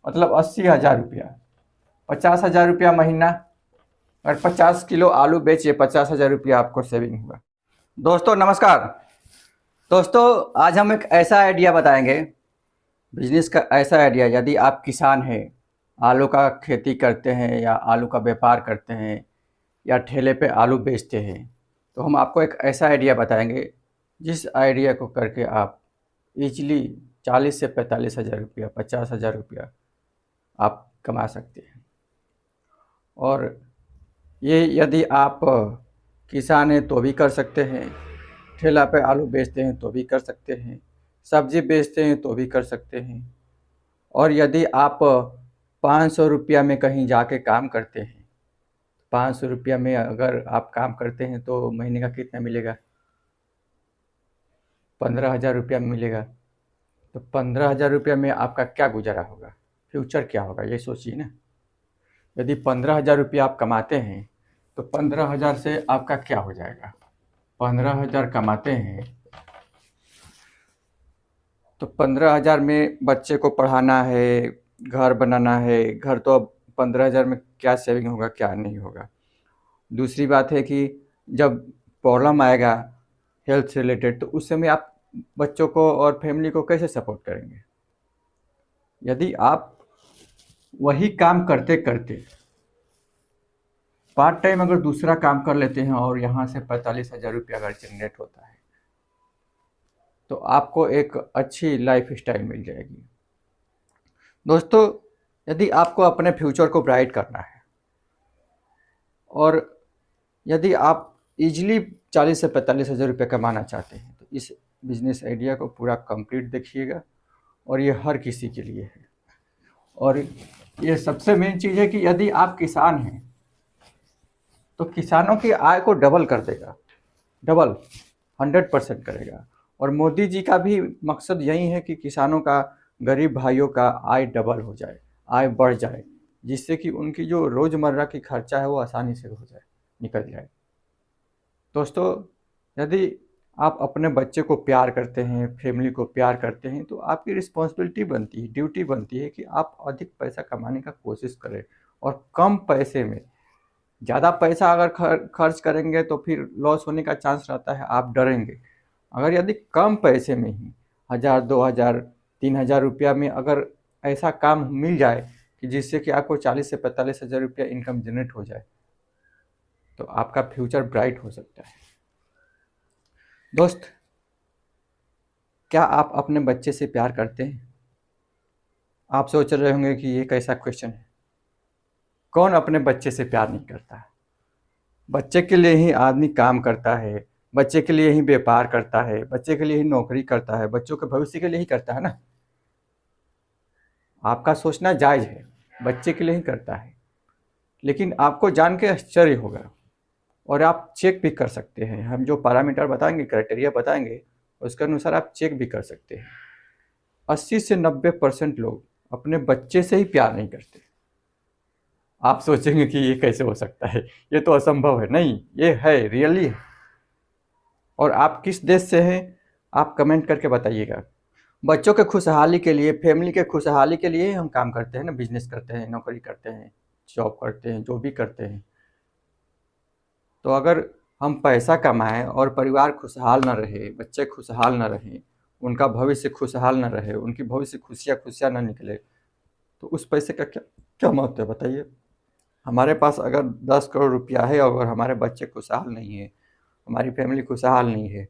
मतलब 80,000 रुपया, 50,000 रुपया महीना। अगर 50 किलो आलू बेचिए 50,000 रुपया आपको सेविंग होगा। दोस्तों नमस्कार। दोस्तों आज हम एक ऐसा आइडिया बताएंगे, बिजनेस का ऐसा आइडिया। यदि आप किसान हैं, आलू का खेती करते हैं या आलू का व्यापार करते हैं या ठेले पे आलू बेचते हैं, तो हम आपको एक ऐसा आइडिया बताएंगे जिस आइडिया को करके आप इजीली 40 से 45,000 रुपया, 50,000 रुपया आप कमा सकते हैं। और ये यदि आप किसान हैं तो भी कर सकते हैं, ठेला पे आलू बेचते हैं तो भी कर सकते हैं, सब्जी बेचते हैं तो भी कर सकते हैं। और यदि आप 500 रुपया में कहीं जाके काम करते हैं, 500 रुपया में अगर आप काम करते हैं तो महीने का कितना मिलेगा? 15,000 रुपया मिलेगा। तो 15,000 रुपया में आपका क्या गुजारा होगा, फ्यूचर क्या होगा, ये सोचिए ना। यदि 15,000 रुपया आप कमाते हैं तो 15,000 से आपका क्या हो जाएगा? 15,000 कमाते हैं तो 15,000 में बच्चे को पढ़ाना है, घर बनाना है। घर तो अब 15,000 में क्या सेविंग होगा, क्या नहीं होगा। दूसरी बात है कि जब प्रॉब्लम आएगा हेल्थ से रिलेटेड, तो उस समय आप बच्चों को और फैमिली को कैसे सपोर्ट करेंगे? यदि आप वही काम करते करते पार्ट टाइम अगर दूसरा काम कर लेते हैं और यहाँ से 45,000 रुपया अगर जनरेट होता है तो आपको एक अच्छी लाइफ स्टाइल मिल जाएगी। दोस्तों यदि आपको अपने फ्यूचर को ब्राइट करना है और यदि आप इजीली 40 से 45,000 रुपये कमाना चाहते हैं तो इस बिजनेस आइडिया को पूरा कंप्लीट देखिएगा। और ये हर किसी के लिए है। और ये सबसे मेन चीज़ है कि यदि आप किसान हैं तो किसानों की आय को डबल कर देगा, डबल 100% करेगा। और मोदी जी का भी मकसद यही है कि किसानों का, गरीब भाइयों का आय डबल हो जाए, आय बढ़ जाए, जिससे कि उनकी जो रोज़मर्रा की खर्चा है वो आसानी से हो जाए, निकल जाए। दोस्तों यदि आप अपने बच्चे को प्यार करते हैं, फैमिली को प्यार करते हैं, तो आपकी रिस्पॉन्सिबिलिटी बनती है, ड्यूटी बनती है कि आप अधिक पैसा कमाने का कोशिश करें और कम पैसे में। ज़्यादा पैसा अगर खर्च करेंगे तो फिर लॉस होने का चांस रहता है, आप डरेंगे। अगर यदि कम पैसे में ही 1,000, 2,000, 3,000 रुपया में अगर ऐसा काम मिल जाए कि जिससे कि आपको 40 से 45,000 रुपया इनकम जनरेट हो जाए, तो आपका फ्यूचर ब्राइट हो सकता है। दोस्त, क्या आप अपने बच्चे से प्यार करते हैं? आप सोच रहे होंगे कि ये कैसा क्वेश्चन है, कौन अपने बच्चे से प्यार नहीं करता है? बच्चे के लिए ही आदमी काम करता है, बच्चे के लिए ही व्यापार करता है, बच्चे के लिए ही नौकरी करता है, बच्चों के भविष्य के लिए ही करता है ना। आपका सोचना जायज़ है, बच्चे के लिए ही करता है। लेकिन आपको जान के आश्चर्य होगा और आप चेक भी कर सकते हैं। हम जो पैरामीटर बताएंगे, क्राइटेरिया बताएंगे, उसके अनुसार आप चेक भी कर सकते हैं। 80 से 90% लोग अपने बच्चे से ही प्यार नहीं करते। आप सोचेंगे कि ये कैसे हो सकता है, ये तो असंभव है। नहीं, ये है, रियली है। और आप किस देश से हैं आप कमेंट करके बताइएगा। बच्चों के खुशहाली के लिए, फैमिली के खुशहाली के लिए हम काम करते हैं ना, बिजनेस करते हैं, नौकरी करते हैं, जॉब करते हैं, जो भी करते हैं। तो अगर हम पैसा कमाएं और परिवार खुशहाल ना रहे, बच्चे खुशहाल ना रहें, उनका भविष्य खुशहाल ना रहे, उनकी भविष्य खुशियाँ ना निकले, तो उस पैसे का क्या क्या महत्व है बताइए। हमारे पास अगर 10 करोड़ रुपया है और हमारे बच्चे खुशहाल नहीं है, हमारी फैमिली खुशहाल नहीं है,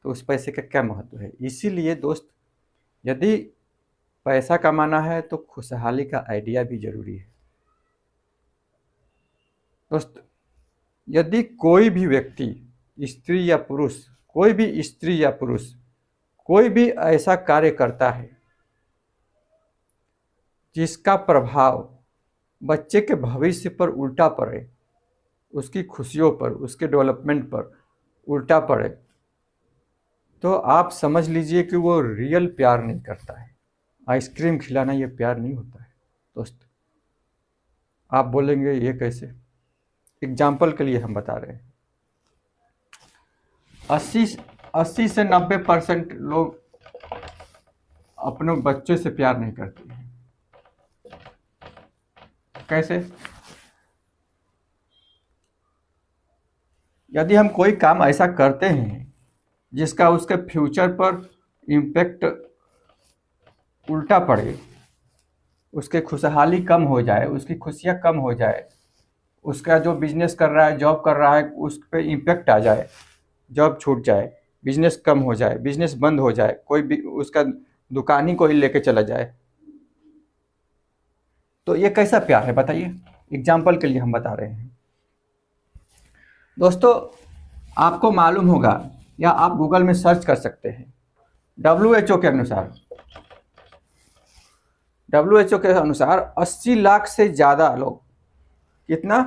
तो उस पैसे का क्या महत्व है। इसीलिए दोस्त, यदि पैसा कमाना है तो खुशहाली का आइडिया भी ज़रूरी है। दोस्त, यदि कोई भी व्यक्ति, स्त्री या पुरुष, कोई भी स्त्री या पुरुष कोई भी ऐसा कार्य करता है जिसका प्रभाव बच्चे के भविष्य पर उल्टा पड़े, उसकी खुशियों पर, उसके डेवलपमेंट पर उल्टा पड़े, तो आप समझ लीजिए कि वो रियल प्यार नहीं करता है। आइसक्रीम खिलाना ये प्यार नहीं होता है दोस्त। आप बोलेंगे ये कैसे? एग्जाम्पल के लिए हम बता रहे हैं। 80 से 90% लोग अपने बच्चे से प्यार नहीं करते हैं। कैसे? यदि हम कोई काम ऐसा करते हैं जिसका उसके फ्यूचर पर इम्पैक्ट उल्टा पड़े, उसके खुशहाली कम हो जाए, उसकी खुशियाँ कम हो जाए, उसका जो बिजनेस कर रहा है, जॉब कर रहा है, उस पर इम्पैक्ट आ जाए, जॉब छूट जाए, बिजनेस कम हो जाए, बिजनेस बंद हो जाए, कोई भी उसका दुकान ही कोई लेके चला जाए, तो ये कैसा प्यार है बताइए? एग्जाम्पल के लिए हम बता रहे हैं दोस्तों। आपको मालूम होगा या आप गूगल में सर्च कर सकते हैं, WHO के अनुसार, WHO के अनुसार 80 लाख से ज़्यादा लोग, कितना?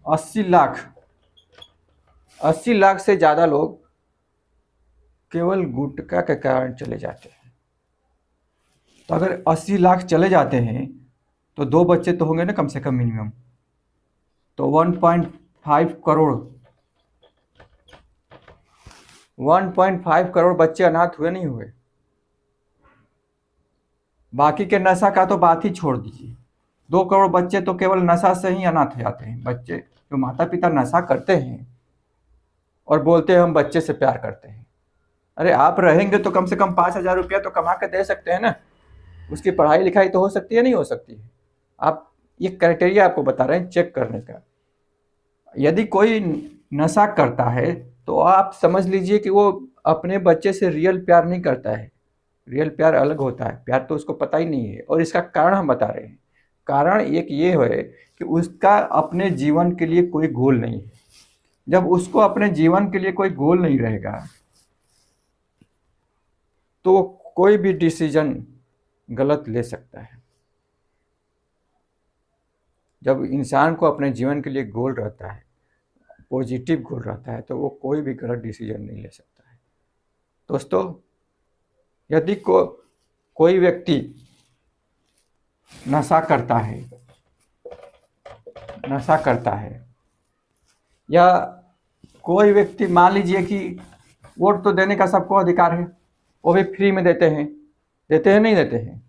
80 लाख, 80 लाख से ज़्यादा लोग केवल गुटखा के कारण चले जाते हैं। तो अगर 80 लाख चले जाते हैं तो 2 बच्चे तो होंगे ना कम से कम मिनिमम, तो 1.5 करोड़, 1.5 करोड़ बच्चे अनाथ हुए नहीं हुए? बाकी के नशा का तो बात ही छोड़ दीजिए, 2 करोड़ बच्चे तो केवल नशा से ही अनाथ हो जाते हैं। बच्चे जो माता पिता नशा करते हैं और बोलते हैं हम बच्चे से प्यार करते हैं, अरे आप रहेंगे तो कम से कम 5,000 रुपया तो कमा के दे सकते हैं ना, उसकी पढ़ाई लिखाई तो हो सकती है, नहीं हो सकती है? आप ये क्राइटेरिया आपको बता रहे हैं चेक करने का। यदि कोई नशा करता है तो आप समझ लीजिए कि वो अपने बच्चे से रियल प्यार नहीं करता है। रियल प्यार अलग होता है, प्यार तो उसको पता ही नहीं है। और इसका कारण हम बता रहे हैं। कारण एक ये है कि उसका अपने जीवन के लिए कोई गोल नहीं है। जब उसको अपने जीवन के लिए कोई गोल नहीं रहेगा तो कोई भी डिसीजन गलत ले सकता है। जब इंसान को अपने जीवन के लिए गोल रहता है, पॉजिटिव गोल रहता है, तो वो कोई भी गलत डिसीजन नहीं ले सकता है। दोस्तों, यदि कोई व्यक्ति नशा करता है या कोई व्यक्ति, मान लीजिए कि वोट तो देने का सबको अधिकार है, वो भी फ्री में देते हैं नहीं देते हैं?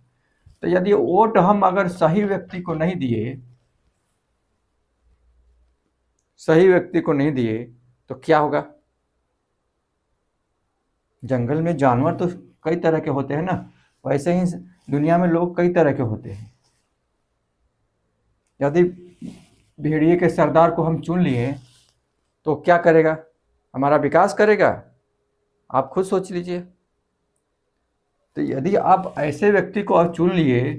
तो यदि वोट हम अगर सही व्यक्ति को नहीं दिए तो क्या होगा? जंगल में जानवर तो कई तरह के होते हैं ना, वैसे ही दुनिया में लोग कई तरह के होते हैं। यदि भेड़िए के सरदार को हम चुन लिए तो क्या करेगा? हमारा विकास करेगा? आप खुद सोच लीजिए। तो यदि आप ऐसे व्यक्ति को चुन लिए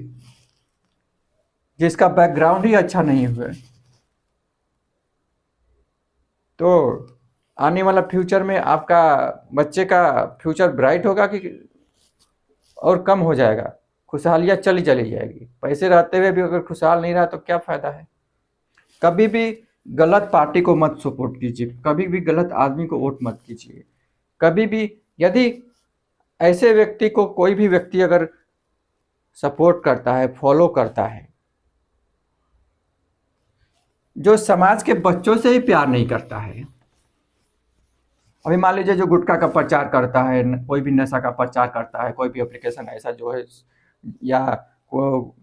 जिसका बैकग्राउंड ही अच्छा नहीं हुआ, तो आने वाला फ्यूचर में आपका बच्चे का फ्यूचर ब्राइट होगा कि और कम हो जाएगा? खुशहालियाँ चली जाएगी। पैसे रहते हुए भी अगर खुशहाल नहीं रहा तो क्या फ़ायदा है? कभी भी गलत पार्टी को मत सपोर्ट कीजिए, कभी भी गलत आदमी को वोट मत कीजिए। कभी भी यदि ऐसे व्यक्ति को कोई भी व्यक्ति अगर सपोर्ट करता है, फॉलो करता है, जो समाज के बच्चों से ही प्यार नहीं करता है, अभी मान लीजिए जो गुटखा का प्रचार करता है, कोई भी नशा का प्रचार करता है, कोई भी एप्लीकेशन ऐसा जो है, या वो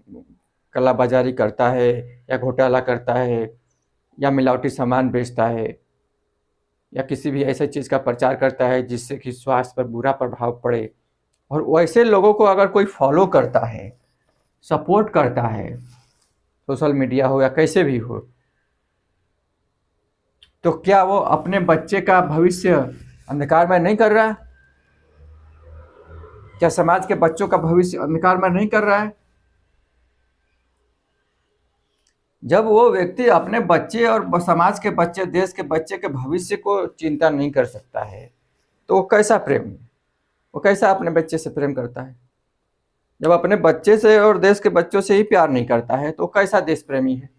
कला बाजारी करता है या घोटाला करता है या मिलावटी सामान बेचता है या किसी भी ऐसे चीज़ का प्रचार करता है जिससे कि स्वास्थ्य पर बुरा प्रभाव पड़े, और वैसे लोगों को अगर कोई फॉलो करता है, सपोर्ट करता है, सोशल मीडिया हो या कैसे भी हो, तो क्या वो अपने बच्चे का भविष्य अंधकार में नहीं कर रहा है? क्या समाज के बच्चों का भविष्य अंधकार में नहीं कर रहा है? जब वो व्यक्ति अपने बच्चे और समाज के बच्चे, देश के बच्चे के भविष्य को चिंता नहीं कर सकता है तो वो कैसा प्रेम है? वो कैसा अपने बच्चे से प्रेम करता है? जब अपने बच्चे से और देश के बच्चों से ही प्यार नहीं करता है तो कैसा देश प्रेमी है?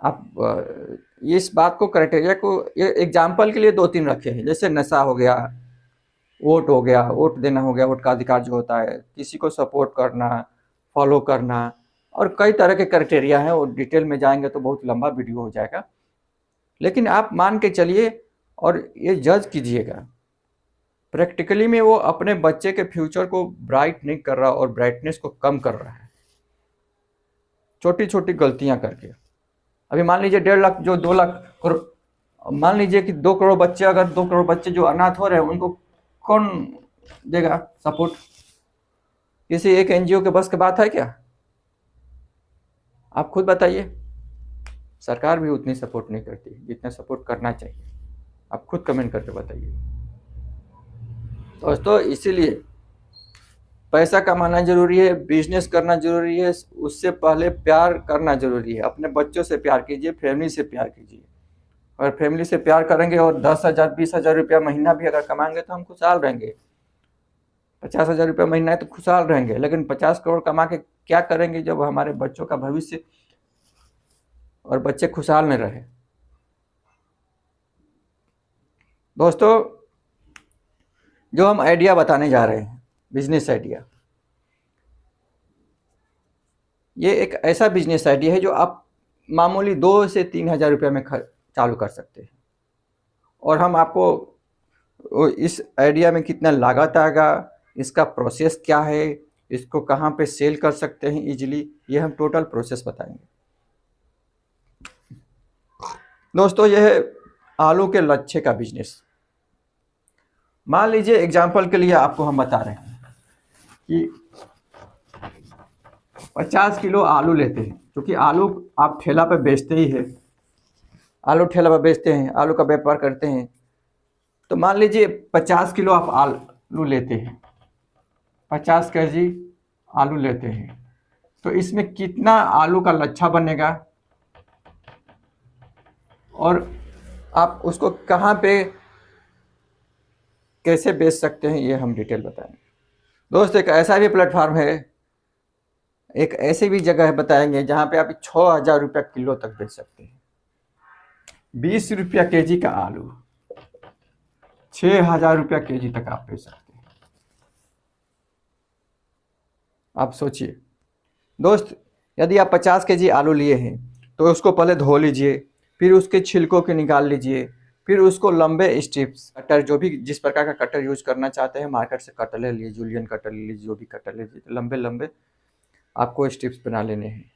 आप इस बात को, क्राइटेरिया को एग्जाम्पल के लिए 2-3 रखे हैं, जैसे नशा हो गया, वोट हो गया, वोट देना हो गया, वोट का अधिकार जो होता है, किसी को सपोर्ट करना, फॉलो करना, और कई तरह के क्राइटेरिया हैं। और डिटेल में जाएंगे तो बहुत लंबा वीडियो हो जाएगा। लेकिन आप मान के चलिए और ये जज कीजिएगा, प्रैक्टिकली में वो अपने बच्चे के फ्यूचर को ब्राइट नहीं कर रहा और ब्राइटनेस को कम कर रहा है। छोटी छोटी गलतियां करके। अभी मान लीजिए 1.5 लाख जो 2 लाख करोड़, मान लीजिए कि 2 करोड़ बच्चे, अगर 2 करोड़ बच्चे जो अनाथ हो रहे हैं उनको कौन देगा सपोर्ट? किसी एक एनजीओ के बस की बात है क्या? आप खुद बताइए। सरकार भी उतनी सपोर्ट नहीं करती जितना सपोर्ट करना चाहिए। आप खुद कमेंट करके बताइए दोस्तों। इसीलिए पैसा कमाना जरूरी है, बिजनेस करना जरूरी है, उससे पहले प्यार करना जरूरी है। अपने बच्चों से प्यार कीजिए, फैमिली से प्यार कीजिए। अगर फैमिली से प्यार करेंगे और 10,000 20,000 रुपया महीना भी अगर कमाएंगे तो हम खुशहाल रहेंगे। 50,000 रुपया महीना है तो खुशहाल रहेंगे, लेकिन 50 करोड़ कमा के क्या करेंगे जब हमारे बच्चों का भविष्य और बच्चे खुशहाल में रहे? दोस्तों, जो हम आइडिया बताने जा रहे हैं, बिजनेस आइडिया, ये एक ऐसा बिजनेस आइडिया है जो आप मामूली 2 से 3,000 रुपये में चालू कर सकते हैं। और हम आपको इस आइडिया में कितना लागत आएगा, इसका प्रोसेस क्या है, इसको कहाँ पे सेल कर सकते हैं इजीली, ये हम टोटल प्रोसेस बताएंगे। दोस्तों, यह है आलू के लच्छे का बिजनेस। मान लीजिए एग्जाम्पल के लिए आपको हम बता रहे हैं कि 50 किलो आलू लेते हैं, क्योंकि आलू आप ठेला पे बेचते ही है, आलू ठेला पे बेचते हैं, आलू का व्यापार करते हैं। तो मान लीजिए 50 किलो आप आलू लेते हैं, 50 केजी आलू लेते हैं, तो इसमें कितना आलू का लच्छा बनेगा और आप उसको कहाँ पे कैसे बेच सकते हैं, ये हम डिटेल बताएंगे। दोस्त, एक ऐसा भी प्लेटफॉर्म है, एक ऐसी भी जगह है बताएंगे जहाँ पे आप 6,000 रुपया किलो तक बेच सकते हैं। 20 रुपया केजी का आलू 6,000 रुपया केजी तक आप बेच सकते हैं। आप सोचिए दोस्त, यदि आप 50 केजी आलू लिए हैं तो उसको पहले धो लीजिए, फिर उसके छिलकों को निकाल लीजिए, फिर उसको लंबे स्ट्रिप्स, कटर जो भी जिस प्रकार का कटर यूज करना चाहते हैं, मार्केट से कटर ले लीजिए, जूलियन कटर ले लीजिए, जो भी कटर ले लीजिए, लंबे लंबे आपको स्ट्रिप्स बना लेने हैं।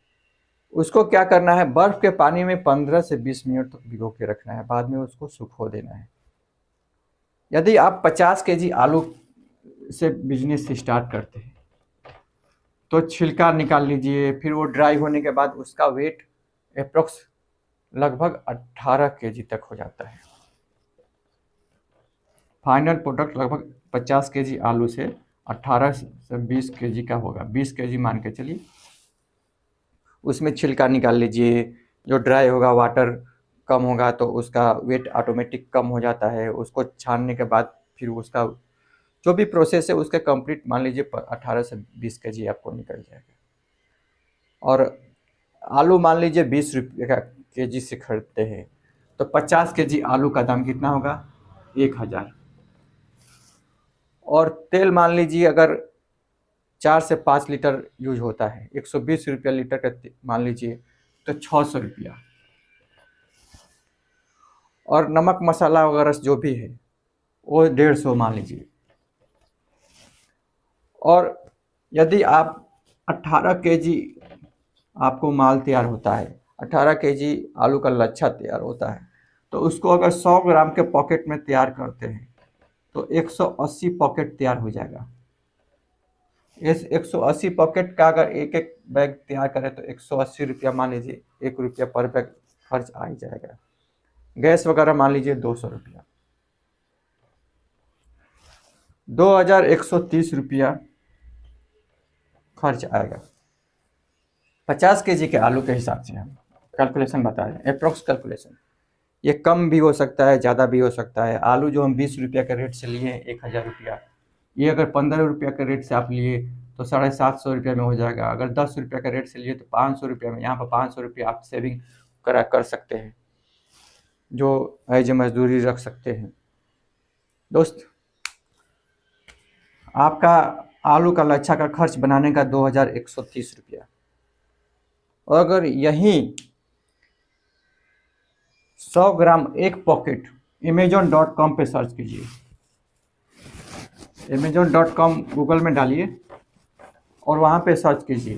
उसको क्या करना है, बर्फ के पानी में 15 से 20 मिनट तक भिगो के रखना है, बाद में उसको सुखो देना है। यदि आप 50 केजी आलू से बिजनेस स्टार्ट करते हैं तो छिलका निकाल लीजिए, फिर वो ड्राई होने के बाद उसका वेट अप्रोक्स लगभग 18 केजी तक हो जाता है। फाइनल प्रोडक्ट लगभग 50 केजी आलू से 18 से 20 केजी का होगा। 20 केजी मान के चलिए। उसमें छिलका निकाल लीजिए, जो ड्राई होगा, वाटर कम होगा तो उसका वेट ऑटोमेटिक कम हो जाता है। उसको छानने के बाद फिर उसका जो भी प्रोसेस है उसके कंप्लीट मान लीजिए 18 से 20 केजी आपको निकल जाएगा। और आलू मान लीजिए 20 रुपये का केजी से खरीदते हैं तो 50 केजी आलू का दाम कितना होगा, 1,000। और तेल मान लीजिए अगर 4 से 5 लीटर यूज होता है, 120 रुपया लीटर का मान लीजिए तो 600 रुपया। और नमक मसाला वगैरह जो भी है वो 150 मान लीजिए। और यदि आप 18 केजी आपको माल तैयार होता है, 18 केजी आलू का लच्छा तैयार होता है, तो उसको अगर 100 ग्राम के पॉकेट में तैयार करते हैं तो 180 पॉकेट तैयार हो जाएगा। इस 180 पॉकेट का अगर एक एक बैग तैयार करें तो 180 रुपया मान लीजिए, 1 रुपया पर बैग खर्च आ ही जाएगा। गैस वगैरह मान लीजिए 200 रुपया, 2,130 रुपया खर्च आएगा। 50 केजी के आलू के हिसाब से हम कैलकुलेशन बता रहे हैं, अप्रोक्स कैलकुलेशन। ये कम भी हो सकता है, ज़्यादा भी हो सकता है। आलू जो हम 20 रुपया के रेट से लिए हैं 1,000 रुपया, ये अगर 15 रुपया के रेट से आप लिए तो 750 रुपया में हो जाएगा। अगर 10 रुपया के रेट से लिए तो 500 रुपया में, यहाँ पर 500 रुपया आप सेविंग कर सकते हैं, जो एज मजदूरी रख सकते हैं। दोस्त, आपका आलू का लच्छा का खर्च बनाने का 2,130 रुपया। और अगर यहीं 100 ग्राम एक पॉकेट Amazon.com पे सर्च कीजिए, Amazon.com गूगल में डालिए और वहाँ पे सर्च कीजिए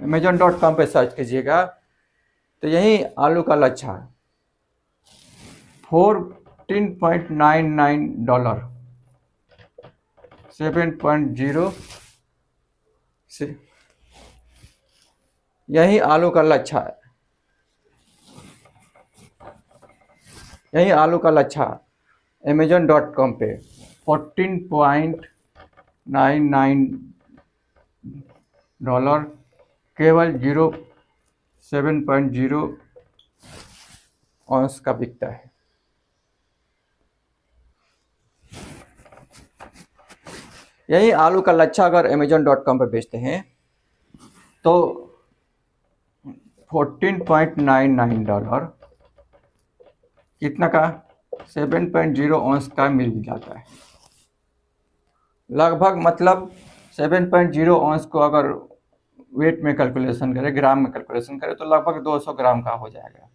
Amazon.com पे सर्च कीजिएगा तो यही आलू का लच्छा $14.99 7.0 से यही आलू का लच्छा है। यही आलू का लच्छा Amazon.com पे $14.99 केवल 7.0 ऑन्स का बिकता है। यही आलू का लच्छा अगर Amazon.com पर बेचते हैं तो $14.99 कितना का 7.0 ऑन्स का मिल जाता है लगभग। मतलब 7.0 ऑन्स को अगर वेट में कैलकुलेशन करें, ग्राम में कैलकुलेशन करें तो लगभग 200 ग्राम का हो जाएगा।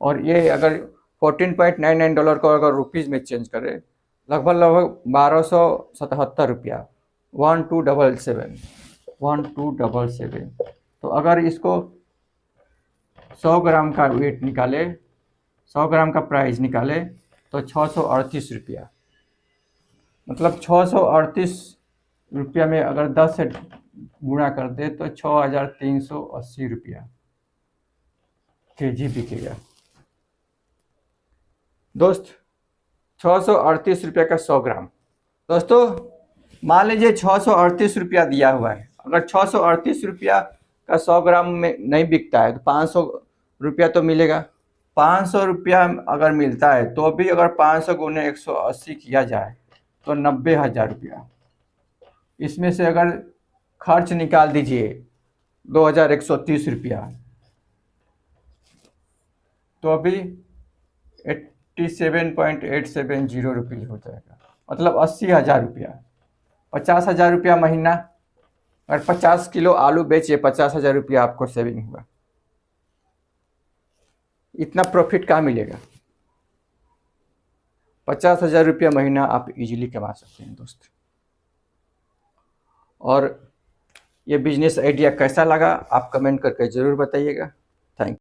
और ये अगर $14.99 को अगर रुपीज़ में चेंज करें लगभग 1277 रुपया 1277। तो अगर इसको 100 ग्राम का वेट निकाले, 100 ग्राम का प्राइस निकाले तो 638 रुपया। मतलब 638 रुपया में अगर 10 से गुणा कर दे तो 6380 रुपया केजी बिकेगा। दोस्त 638 रुपया का 100 ग्राम। दोस्तों मान लीजिए 638 रुपया दिया हुआ है, अगर 638 रुपया का 100 ग्राम में नहीं बिकता है तो 500 रुपया तो मिलेगा। 500 रुपया अगर मिलता है तो भी अगर 500 गुने 180 किया जाए तो 90,000 रुपया। इसमें से अगर खर्च निकाल दीजिए 2130 रुपया तो अभी 87.870 रुपीज़ हो जाएगा। मतलब 80,000 रुपया, 50,000 रुपया महीना। अगर 50 किलो आलू बेचिए 50,000 रुपया आपको सेविंग हुआ। इतना प्रॉफिट कहाँ मिलेगा? 50,000 रुपया महीना आप इजीली कमा सकते हैं दोस्त। और ये बिजनेस आइडिया कैसा लगा आप कमेंट करके ज़रूर बताइएगा।